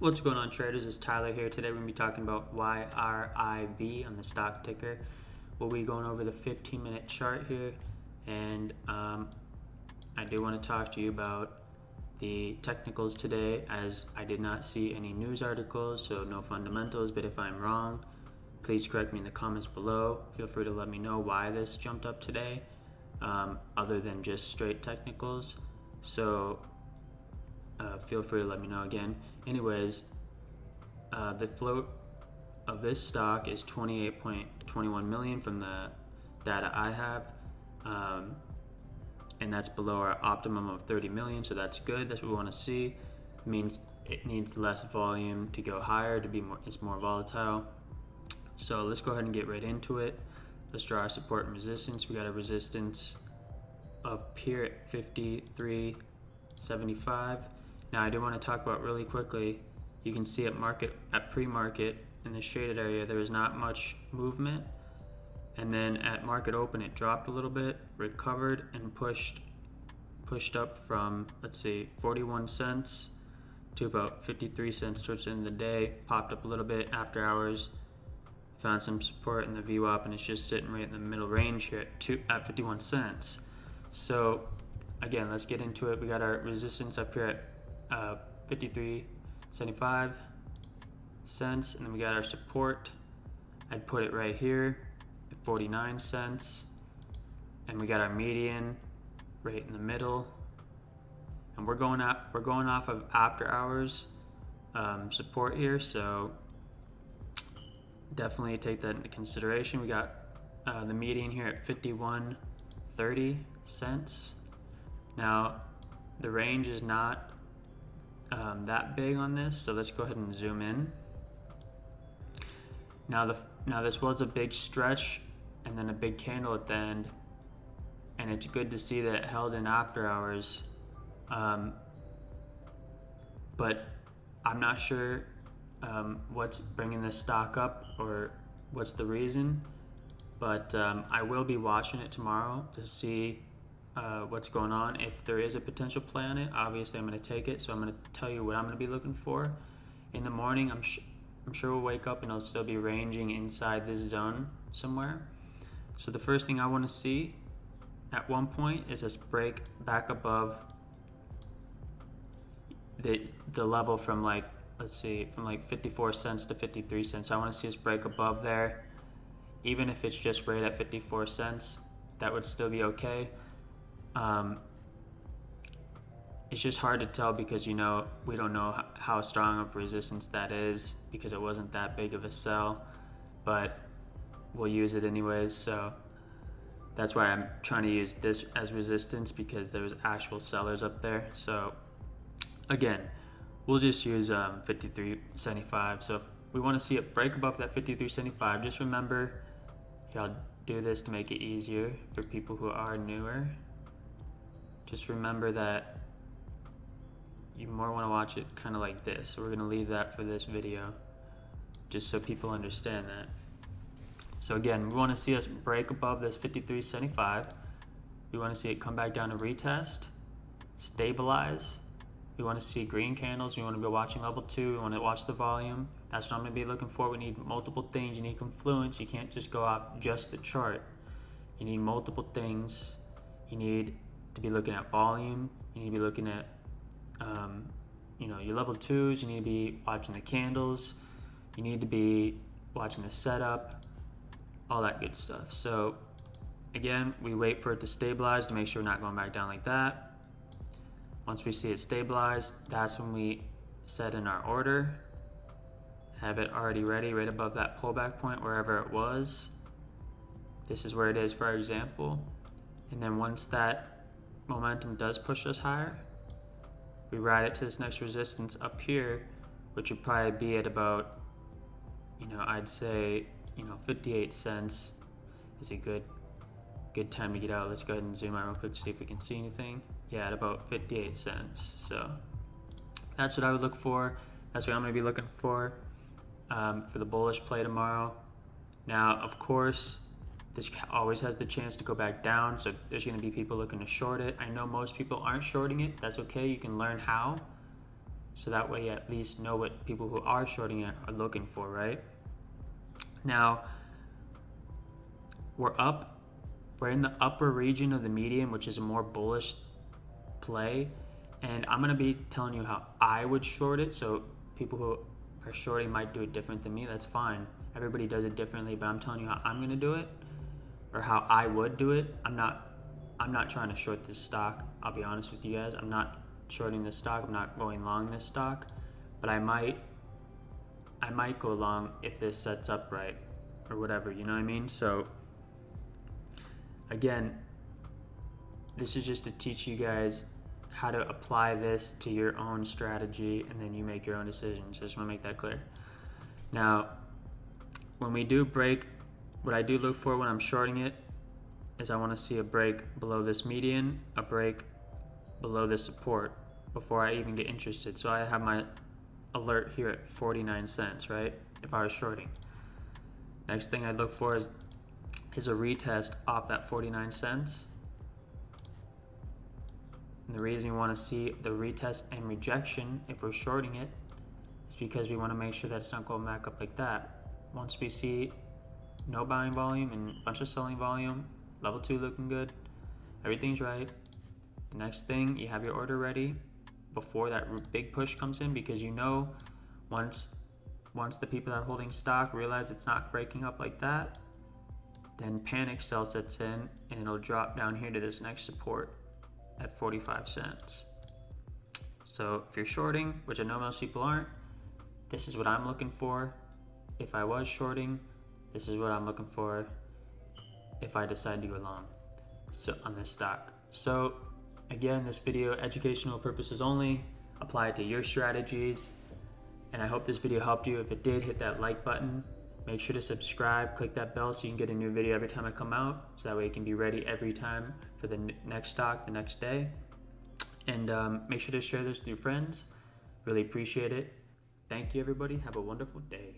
What's going on, traders? It's Tyler here. Today we're going to be talking about YRIV on the stock ticker. We'll be going over the 15-minute chart here, and I do want to talk to you about the technicals today, as I did not see any news articles, so no fundamentals, but if I'm wrong, please correct me in the comments below. Feel free to let me know why this jumped up today, other than just straight technicals. So feel free to let me know again. Anyways, the float of this stock is 28.21 million from the data I have, and that's below our optimum of 30 million, so that's good. That's what we want to see. It means it needs less volume to go higher, to be more, it's more volatile. So let's go ahead and get right into it. Let's draw our support and resistance. We got a resistance up here at 53.75. Now I do want to talk about really quickly, you can see at pre-market in the shaded area there was not much movement, and then at market open it dropped a little bit, recovered, and pushed up from, let's see, 41 cents to about 53 cents towards the end of the day, popped up a little bit after hours, found some support in the VWAP, and it's just sitting right in the middle range here at 51 cents. So again, let's get into it. We got our resistance up here at 53.75 cents, and then we got our support. I'd put it right here at 49 cents, and we got our median right in the middle, and we're going off of after hours support here, so definitely take that into consideration. We got the median here at 51.30 cents. Now the range is not that big on this, so let's go ahead and zoom in. Now this was a big stretch and then a big candle at the end, and it's good to see that it held in after hours, but I'm not sure what's bringing this stock up or what's the reason, but I will be watching it tomorrow to see what's going on. If there is a potential play on it, obviously I'm going to take it, so I'm going to tell you what I'm going to be looking for. In the morning, I'm sure we'll wake up and it'll still be ranging inside this zone somewhere. So the first thing I want to see at one point is this break back above the level from, like, let's see, from like 54 cents to 53 cents. I want to see us break above there. Even if it's just right at 54 cents, that would still be okay. It's just hard to tell because, we don't know how strong of resistance that is because it wasn't that big of a sell, but we'll use it anyways. So that's why I'm trying to use this as resistance, because there was actual sellers up there. So again, we'll just use 53.75. So if we want to see it break above that 53.75, just remember, I'll do this to make it easier for people who are newer. Just remember that you more want to watch it kind of like this. So we're going to leave that for this video, just so people understand that. So again, we want to see us break above this 53.75. We want to see it come back down to retest, stabilize. We want to see green candles. We want to be watching level 2. We want to watch the volume. That's what I'm going to be looking for. We need multiple things. You need confluence. You can't just go off just the chart. You need multiple things. You need to be looking at volume. You need to be looking at your level 2s. You need to be watching the candles. You need to be watching the setup, all that good stuff. So again, we wait for it to stabilize to make sure we're not going back down like that. Once we see it stabilize, that's when we set in our order, have it already ready right above that pullback point, wherever it was. This is where it is for our example. And then once that momentum does push us higher, we ride it to this next resistance up here, which would probably be at about, I'd say, 58 cents is a good time to get out. Let's go ahead and zoom out real quick to see if we can see anything. Yeah, at about 58 cents. So that's what I would look for. That's what I'm going to be looking for the bullish play tomorrow. Now, of course, this always has the chance to go back down, so there's going to be people looking to short it. I know most people aren't shorting it. That's okay. You can learn how. So that way you at least know what people who are shorting it are looking for, right? Now, we're in the upper region of the median, which is a more bullish play. And I'm going to be telling you how I would short it. So people who are shorting might do it different than me. That's fine. Everybody does it differently, but I'm telling you how I'm going to do it, or how I would do it. I'm not trying to short this stock. I'll be honest with you guys. I'm not shorting this stock. I'm not going long this stock, but I might go long if this sets up right or whatever, you know what I mean? So again, this is just to teach you guys how to apply this to your own strategy, and then you make your own decisions. I just want to make that clear. Now, when we do break, what I do look for when I'm shorting it is I want to see a break below this median, a break below this support before I even get interested. So I have my alert here at 49 cents, right? If I was shorting. Next thing I look for is a retest off that 49 cents. And the reason you want to see the retest and rejection if we're shorting it is because we want to make sure that it's not going back up like that. Once we see no buying volume and a bunch of selling volume, level 2 looking good, everything's right. The next thing, you have your order ready before that big push comes in, because you know once the people that are holding stock realize it's not breaking up like that, then panic sell sets in and it'll drop down here to this next support at 45 cents. So if you're shorting, which I know most people aren't, this is what I'm looking for. If I was shorting, this is what I'm looking for if I decide to go long on this stock. So again, this video, educational purposes only, apply it to your strategies. And I hope this video helped you. If it did, hit that like button. Make sure to subscribe, click that bell so you can get a new video every time I come out. So that way you can be ready every time for the next stock the next day. And make sure to share this with your friends. Really appreciate it. Thank you, everybody. Have a wonderful day.